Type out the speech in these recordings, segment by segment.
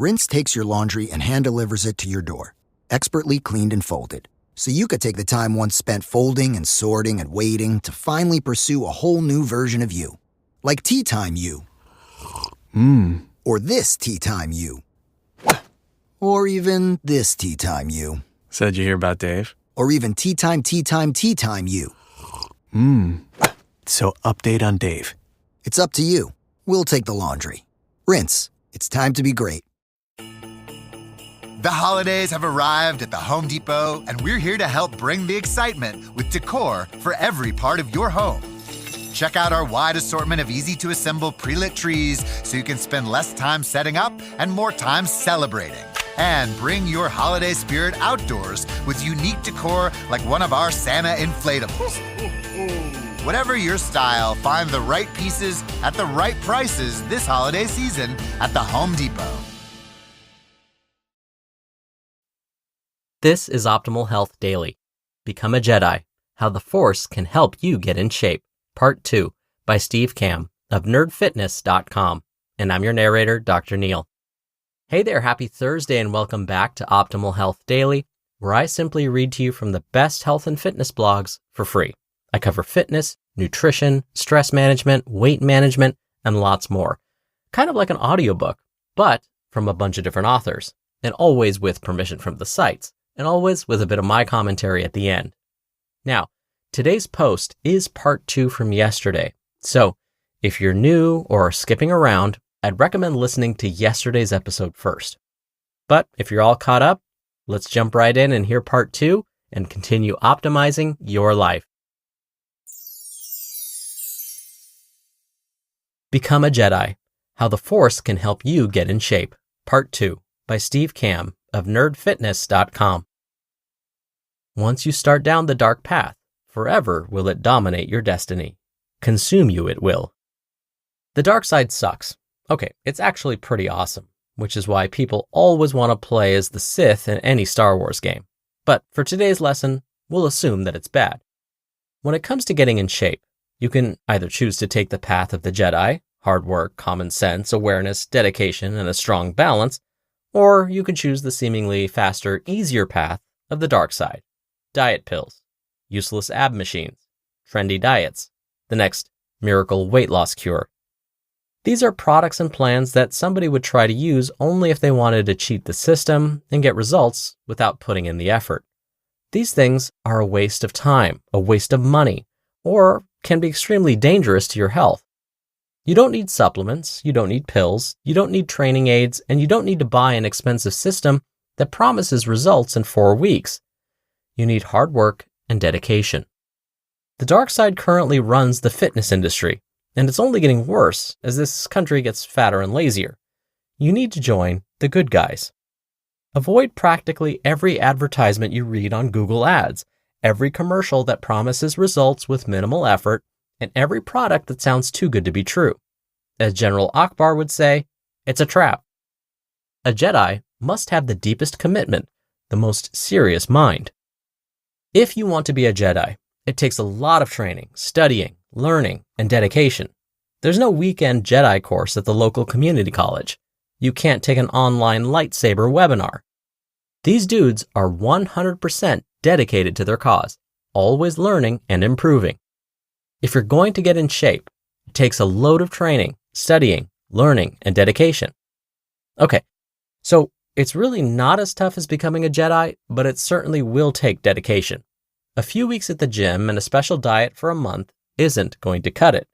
Rinse takes your laundry and hand-delivers it to your door, expertly cleaned and folded. So you could take the time once spent folding and sorting and waiting to finally pursue a whole new version of you. Like Tea Time You. Or this Tea Time You. Or even this Tea Time You. So did you hear about Dave? Or even Tea Time You. So update on Dave. It's up to you. We'll take the laundry. Rinse. It's time to be great. The holidays have arrived at the Home Depot, and we're here to help bring the excitement with decor for every part of your home. Check out our wide assortment of easy-to-assemble pre-lit trees so you can spend less time setting up and more time celebrating. And bring your holiday spirit outdoors with unique decor like one of our Santa inflatables. Whatever your style, find the right pieces at the right prices this holiday season at the Home Depot. This is Optimal Health Daily. Become a Jedi, How the Force Can Help You Get in Shape, Part 2, by Steve Kamb of nerdfitness.com. And I'm your narrator, Dr. Neil. Hey there, happy Thursday and welcome back to Optimal Health Daily, where I simply read to you from the best health and fitness blogs for free. I cover fitness, nutrition, stress management, weight management, and lots more. Kind of like an audiobook, but from a bunch of different authors, and always with permission from the sites, and always with a bit of my commentary at the end. Now, today's post is part 2 from yesterday, so if you're new or are skipping around, I'd recommend listening to yesterday's episode first. But if you're all caught up, let's jump right in and hear part 2 and continue optimizing your life. Become a Jedi, How the Force Can Help You Get in Shape, Part 2, by Steve Kamb of nerdfitness.com. Once you start down the dark path, forever will it dominate your destiny. Consume you it will. The dark side sucks. Okay, it's actually pretty awesome, which is why people always want to play as the Sith in any Star Wars game. But for today's lesson, we'll assume that it's bad. When it comes to getting in shape, you can either choose to take the path of the Jedi, hard work, common sense, awareness, dedication, and a strong balance, or you can choose the seemingly faster, easier path of the dark side. Diet pills, useless ab machines, trendy diets, the next miracle weight loss cure. These are products and plans that somebody would try to use only if they wanted to cheat the system and get results without putting in the effort. These things are a waste of time, a waste of money, or can be extremely dangerous to your health. You don't need supplements, you don't need pills, you don't need training aids, and you don't need to buy an expensive system that promises results in 4 weeks. You need hard work and dedication. The dark side currently runs the fitness industry, and it's only getting worse as this country gets fatter and lazier. You need to join the good guys. Avoid practically every advertisement you read on Google Ads, every commercial that promises results with minimal effort, and every product that sounds too good to be true. As General Akbar would say, it's a trap. A Jedi must have the deepest commitment, the most serious mind. If you want to be a Jedi, it takes a lot of training, studying, learning, and dedication. There's no weekend Jedi course at the local community college. You can't take an online lightsaber webinar. These dudes are 100% dedicated to their cause, always learning and improving. If you're going to get in shape, it takes a load of training, studying, learning, and dedication. Okay, so it's really not as tough as becoming a Jedi, but it certainly will take dedication. A few weeks at the gym and a special diet for a month isn't going to cut it.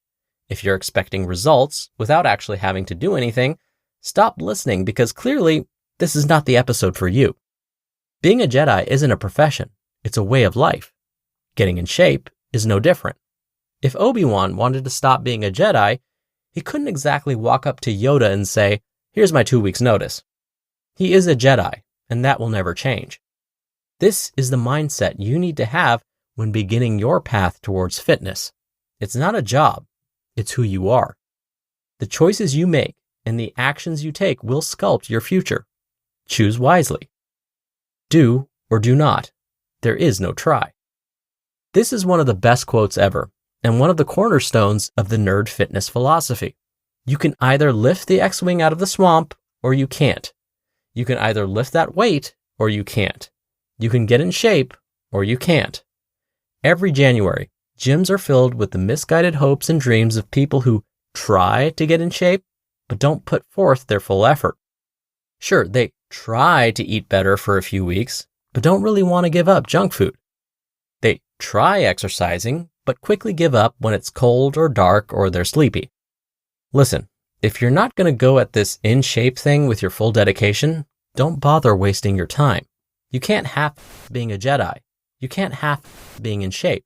If you're expecting results without actually having to do anything, stop listening because clearly this is not the episode for you. Being a Jedi isn't a profession, it's a way of life. Getting in shape is no different. If Obi-Wan wanted to stop being a Jedi, he couldn't exactly walk up to Yoda and say, "Here's my 2 weeks notice." He is a Jedi, and that will never change. This is the mindset you need to have when beginning your path towards fitness. It's not a job, it's who you are. The choices you make and the actions you take will sculpt your future. Choose wisely. Do or do not. There is no try. This is one of the best quotes ever, and one of the cornerstones of the nerd fitness philosophy. You can either lift the X-Wing out of the swamp, or you can't. You can either lift that weight or you can't. You can get in shape or you can't. Every January, gyms are filled with the misguided hopes and dreams of people who try to get in shape, but don't put forth their full effort. Sure, they try to eat better for a few weeks, but don't really want to give up junk food. They try exercising, but quickly give up when it's cold or dark or they're sleepy. Listen, if you're not going to go at this in-shape thing with your full dedication, don't bother wasting your time. You can't half being a Jedi. You can't half being in shape.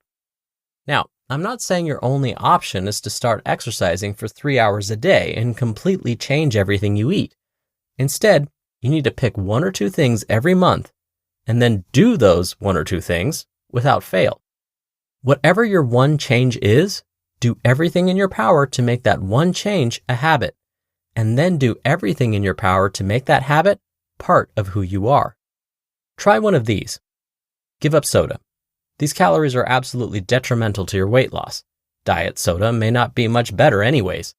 Now, I'm not saying your only option is to start exercising for 3 hours a day and completely change everything you eat. Instead, you need to pick 1 or 2 things every month and then do those 1 or 2 things without fail. Whatever your one change is, do everything in your power to make that one change a habit, and then do everything in your power to make that habit part of who you are. Try one of these. Give up soda. These calories are absolutely detrimental to your weight loss. Diet soda may not be much better anyways.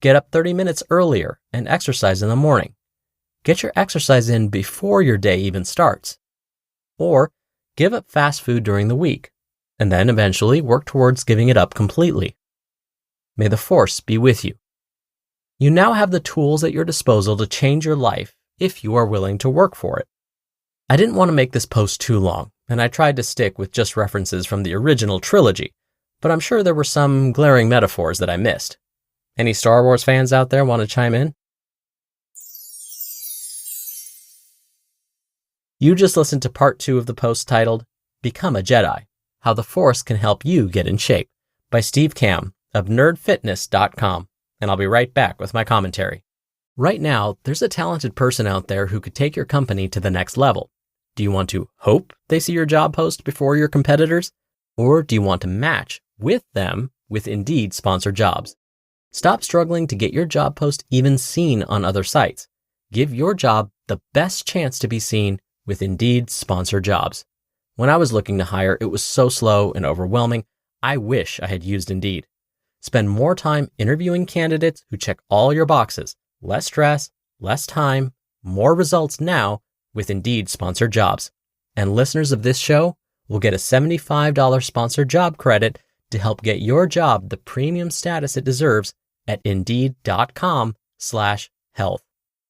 Get up 30 minutes earlier and exercise in the morning. Get your exercise in before your day even starts. Or give up fast food during the week, and then eventually work towards giving it up completely. May the Force be with you. You now have the tools at your disposal to change your life if you are willing to work for it. I didn't want to make this post too long, and I tried to stick with just references from the original trilogy, but I'm sure there were some glaring metaphors that I missed. Any Star Wars fans out there want to chime in? You just listened to part 2 of the post titled, Become a Jedi, How the Force Can Help You Get in Shape, by Steve Kamb of nerdfitness.com, and I'll be right back with my commentary. Right now, there's a talented person out there who could take your company to the next level. Do you want to hope they see your job post before your competitors? Or do you want to match with them with Indeed sponsored jobs? Stop struggling to get your job post even seen on other sites. Give your job the best chance to be seen with Indeed sponsored jobs. When I was looking to hire, it was so slow and overwhelming. I wish I had used Indeed. Spend more time interviewing candidates who check all your boxes. Less stress, less time, more results now with Indeed sponsored jobs. And listeners of this show will get a $75 sponsored job credit to help get your job the premium status it deserves at Indeed.com/health.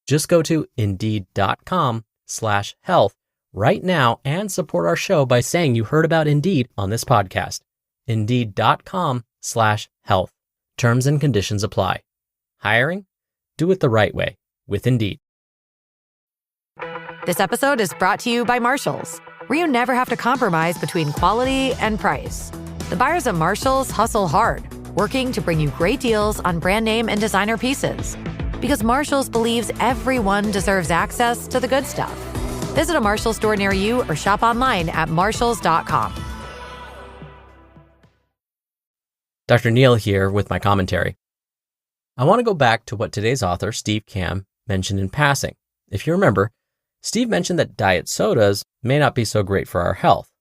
Just go to Indeed.com/health right now and support our show by saying you heard about Indeed on this podcast. Indeed.com/health. Terms and conditions apply. Hiring? Do it the right way with Indeed. This episode is brought to you by Marshalls, where you never have to compromise between quality and price. The buyers at Marshalls hustle hard, working to bring you great deals on brand name and designer pieces. Because Marshalls believes everyone deserves access to the good stuff. Visit a Marshalls store near you or shop online at marshalls.com. Dr. Neil here with my commentary. I want to go back to what today's author, Steve Kamb, mentioned in passing. If you remember, Steve mentioned that diet sodas may not be so great for our health.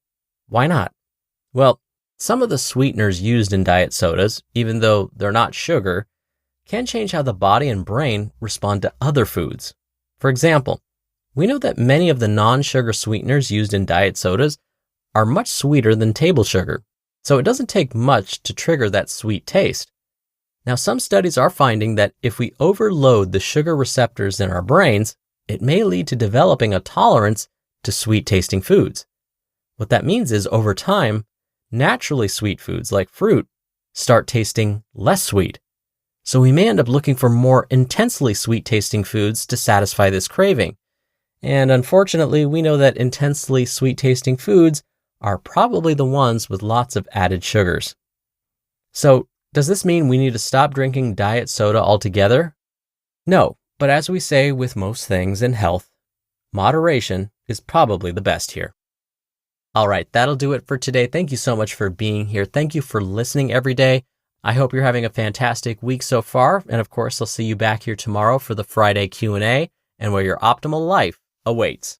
Why not? Well, some of the sweeteners used in diet sodas, even though they're not sugar, can change how the body and brain respond to other foods. For example, we know that many of the non-sugar sweeteners used in diet sodas are much sweeter than table sugar, so it doesn't take much to trigger that sweet taste. Now, some studies are finding that if we overload the sugar receptors in our brains, it may lead to developing a tolerance to sweet-tasting foods. What that means is, over time, naturally sweet foods like fruit start tasting less sweet. So we may end up looking for more intensely sweet-tasting foods to satisfy this craving. And unfortunately, we know that intensely sweet-tasting foods are probably the ones with lots of added sugars. So, does this mean we need to stop drinking diet soda altogether? No, but as we say with most things in health, moderation is probably the best here. All right, that'll do it for today. Thank you so much for being here. Thank you for listening every day. I hope you're having a fantastic week so far. And of course, I'll see you back here tomorrow for the Friday Q&A and where your optimal life awaits.